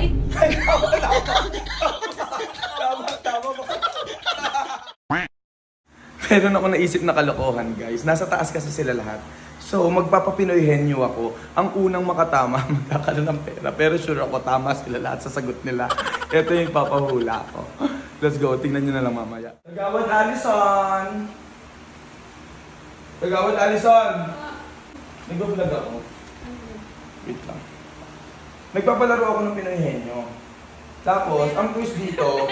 Aray! Tama ba? Meron ako naisip na kalokohan, guys. Nasa taas kasi sila lahat. So, magpapapinoy henyo ako. Ang unang makatama, magkakaroon ng pera. Pero sure ako, tama sila lahat sa sagot nila. Ito yung papahula ko. Let's go, tingnan nyo na lang mamaya. Kagawad Allison! Kagawad Allison! Nag-vlog ako. Wait lang. Nagpapalaro ako ng Pinoy henyo. Tapos, ang twist dito,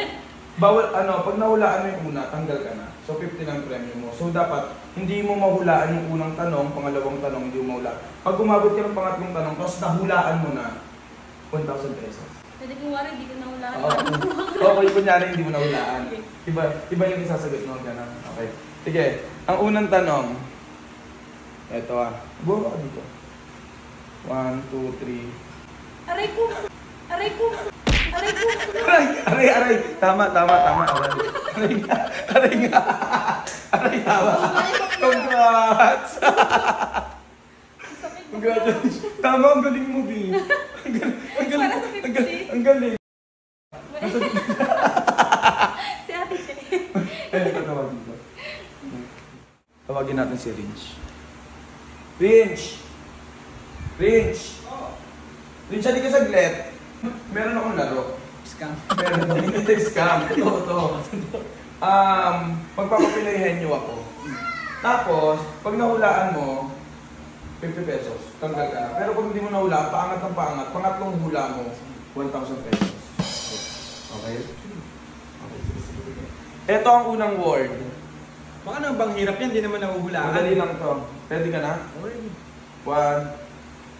bawal, pag nahulaan mo yung una, tanggal ka na. So, 50 lang premium mo. So, dapat, hindi mo mahulaan yung unang tanong, pangalawang tanong, hindi mo mahulaan. Pag umabot ka ng pangatlong tanong, tapos nahulaan mo na, 1,000 pesos. Pwede kung wari, hindi ko nahulaan. Okay, kunyari, hindi mo nahulaan. Iba yung isasagot mo, gano'n. Okay. Sige, ang unang tanong, eto buo ka dito. 1, 2, 3. Aray ko! Aray ko! Aray ko! Aray! Tama. Aray nga. Aray, tama. Congrats! Congratulations. Tama, ang galing mo, B. Ang galing. Si Ate Che. Tawagin ko. Tawagin natin si Rinch. Rinch, halika ka saglit. Meron akong laro. Scam. Hindi scam. Ito. Magpapapinoy henyo ako. Tapos, pag nahulaan mo, 50 pesos. Tanggal ka na. Pero pag hindi mo nahulaan, paangat ng paangat. Pangatlong hula mo, 1,000 pesos. Okay? Ito ang unang word. Baka nang bang hirap yan, di naman nahuhulaan. Madali lang to. Pwede ka na?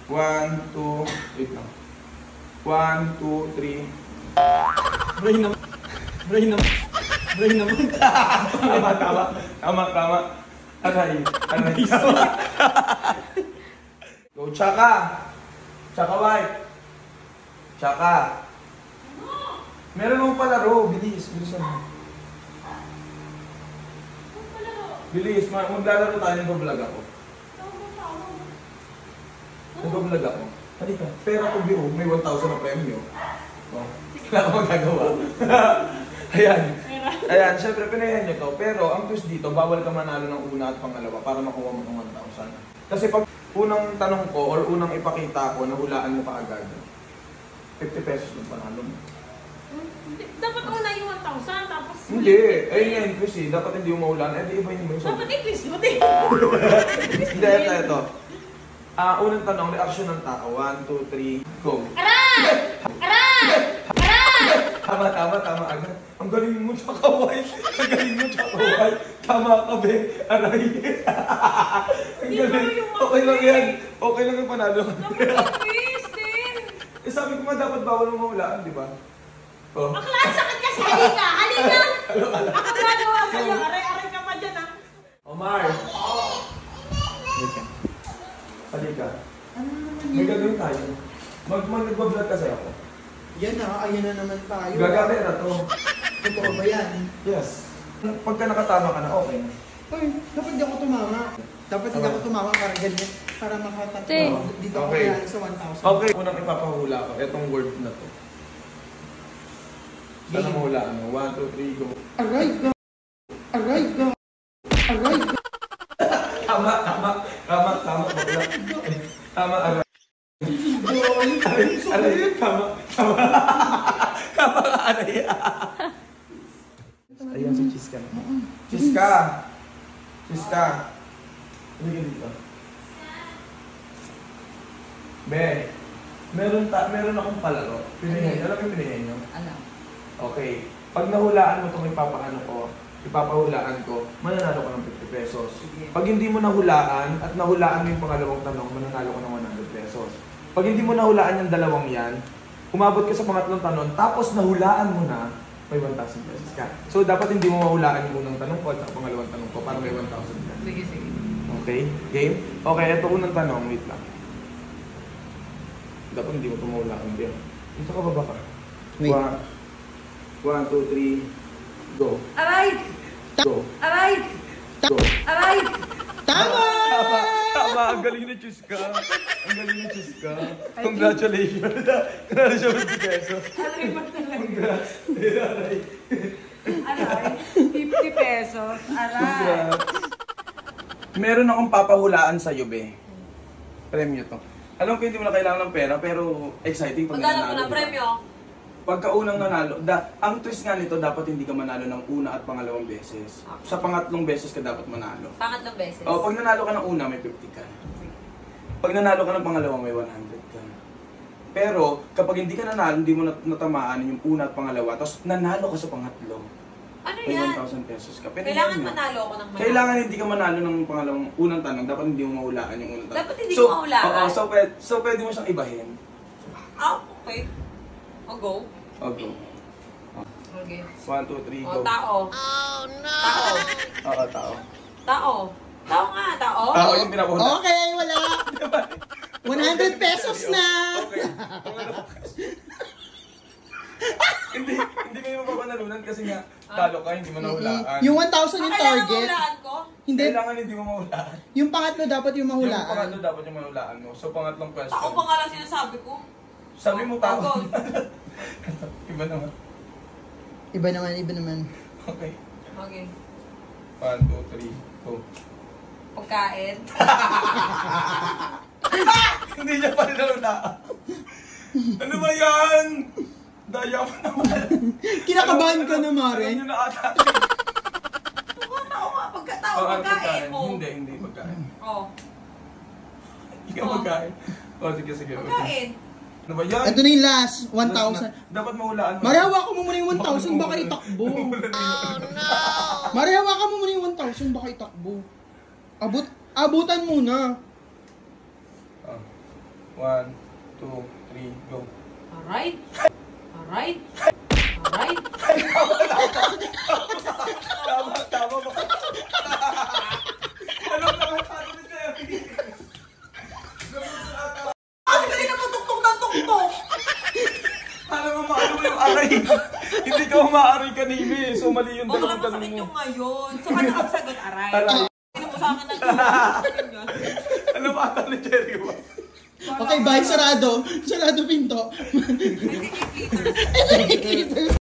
1, 2, wait lang. 1, 2, 3. Brain naman. Tama. Aray. Go, Chaka. Chaka White. Chaka. Meron akong palaro. Bilisan mo. Bilis, maglalaro tayo, nag-vlog ako. Nag-vlog ako. Halika, pera ko biro, may 1,000 na premyo. Oh, wala ko magagawa. Ayan, syempre pinayahan nyo to. Pero ang twist dito, bawal ka manalo ng una at pangalawa para makuha mo ng 1,000. Kasi pag unang tanong ko or unang ipakita ko, nahulaan mo pa agad. 50 pesos yung panalo mo. Dapat una yung 1,000, tapos... Hindi, ayun nga yung twist eh. Dapat hindi yung mahulaan. Eh, di iba yung minsan. Dapat i-twist mo din. Hindi, ito. Unang tanong, reaction ng tao. 1, 2, 3, go. Aray! Tama agad. Ang galing mo, Chaka White. Tama ka, be. Aray. Ang galing. Okay lang yan. Okay lang yung panalo. Dapat i-twist din. Eh, sabi ko nga dapat bawal mo mahulaan, di ba? Oh. Akala, sakit kasi. Halika! Ako gagawa sa'yo. Aray ka pa dyan, ha? Omar. Halika. May gagawin tayo. Mag-vlog kasi ako. Yan na, ayan na naman tayo. Gagawin na to. Totoo ba yan? Yes. Pagka nakatama ka na, okay. Uy, dapat di ako tumama. Dapat hindi ako tumama para ganyan. Para makatatlo. Dito ako Okay. kaya sa 1,000. Okay. Unang ipapahula ko, itong word na to. Sana mahulaan mo. 1, 2, 3, go. Aray ka! Tama, bakla. Tama, aray. Aray, tama ka, aray. Ayan si Chiska. Chiska. Hindi dito. Be, meron akong palaro. Pinahin. Alam mo yung pinahin nyo? Alam. Okay. Pag nahulaan mo itong ipapahulaan ko, mananalo ko ng 50 pesos. Pag hindi mo nahulaan at nahulaan mo yung pangalawang tanong, mananalo ko ng 100 pesos. Pag hindi mo nahulaan yung dalawang yan, umabot ka sa pangatlong tanong, tapos nahulaan mo na, may 1,000 pesos ka. So, dapat hindi mo mahulaan yung unang tanong ko at sa pangalawang tanong ko para may 1,000 ka. Sige. Okay? Game? Okay, ito unang tanong. Wait lang. Dapat hindi mo ito mahulaan. Dito ka baba ka. Wait. 1, 2, 3, go. Aray! Go. Aray! Go. Aray! Tama! Tama Ang galing ni Chuska. Ang galing ni Chuska. Congratulations. Congratulations, 50 pesos. Aray mo talaga. Congrats. Aray, 50 pesos. Aray. Meron akong papahulaan sa'yo, be. Premyo to. Alam ko hindi mo na kailangan ng pera, pero exciting pag Magkano po nanalo, na diba? premyo? Pagka unang nanalo, ang twist nga nito, dapat hindi ka manalo ng una at pangalawang beses. Sa pangatlong beses ka dapat manalo. Pangatlong beses. O, pag nanalo ka ng una, may 50 ka. Pag nanalo ka ng pangalawa, may 100 ka. Pero, kapag hindi ka nanalo, hindi mo natamaan yung una at pangalawa, tapos nanalo ka sa pangatlo, Ano may yan? 1,000 pesos ka. Pwede Kailangan yan, manalo ako ng manalo. Kailangan hindi ka manalo ng pangalawang unang tanong, dapat hindi mo mahulaan yung unang tanong. Dapat hindi mo mahulaan? Oo, so pwede mo siyang ibahin. Okay. O, go. O, go. Okay. 1, 2, 3, go. O, tao. Oh, no! Tao. Oo, tao. Tao. Tao nga, tao. Tao yung pinapahula. Okay, wala. 100 pesos na. Okay. Hindi kayo mapapanalunan kasi nga talo ka, hindi mo nahulaan. Yung 1,000 yung Kailangan target. mahulaan ko? Hindi. Kailangan hindi mo mahulaan. Yung pangatlo dapat yung Yung mahulaan. pangatlo dapat yung mahulaan mo. So pangatlong question. Tao pa nga lang sinasabi ko. Sabi mo tao. Go. Iba naman. Iba naman. Okay. Okay. 1, 2, 3, go. Pagkain. Hindi niya pa rin nahulaan. Ano ba yan? Daya mo naman. Kinakabahan ka na, Mare. Alam niyo na ata. Tao nga, pagkatao, Oh, ano pagkain mo. Hindi pagkain. Oh. Hindi ka pagkain. O, sige. Pagkain. Ano ba yan? Ito na yung last, 1,000. Dapat mahulaan mo. Mare, hawakan mo muna yung 1,000, baka itakbo. Mare, hawakan mo muna yung 1,000, baka itakbo. Abutan muna. 1, 2, 3, go. Alright. Tama ba? Ano naman sabi ni Terry? Ang galing na tutok ng tuktok! Alam mo, maano mo yung aray. Hindi ka umaaray kanina eh. So mali yung Huwag dalawang naman tanong sakit mo. yung ngayon. So, ano ang sagot, aray? Aray. Sino mo sa akin na tutok? Ano ba ata ni Terry ba? Okay, bye, sarado. Sarado pinto. Ay, hindi